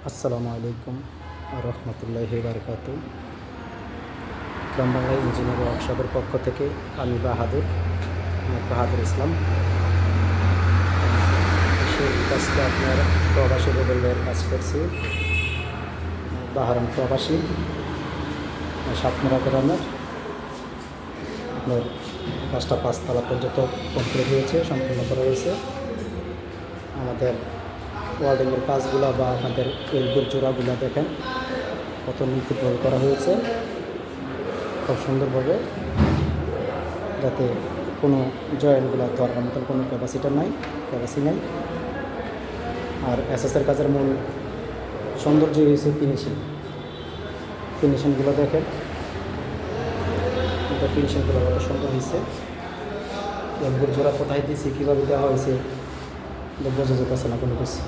আসসালামু আলাইকুম রহমতুল্লাহি বারকাতু। গ্রাম বাংলা ইঞ্জিনিয়ার ওয়ার্কশপের পক্ষ থেকে আমি বাহাদুর ইসলাম। সেই কাজটা আপনার প্রবাসী রুবেল ভাইয়ের কাজ করছি। বাহারান প্রবাসী সাতমুরা গ্রামের আপনার কাজটা 5 তলা পর্যন্ত কমপ্লিট হয়েছে, সম্পূর্ণ করা হয়েছে। আমাদের ওয়ার্ডিংয়ের কাজগুলো বা আমাদের এলবোর জোড়াগুলো দেখেন কত নিখুঁতভাবে করা হয়েছে, খুব সুন্দরভাবে, যাতে কোনো জয়েন্টগুলো ধরার মতন কোনো ক্যাপাসিটি নাই। আর এসএসের কাজের মূল সৌন্দর্য হয়েছে ফিনিশিংগুলো দেখেন, ফিনিশিংগুলো কত সুন্দর হয়েছে। এলবোর জোড়া কোথায় দিয়েছি, কীভাবে দেওয়া হয়েছে বোঝা যেতেছে না কোনো কিছু।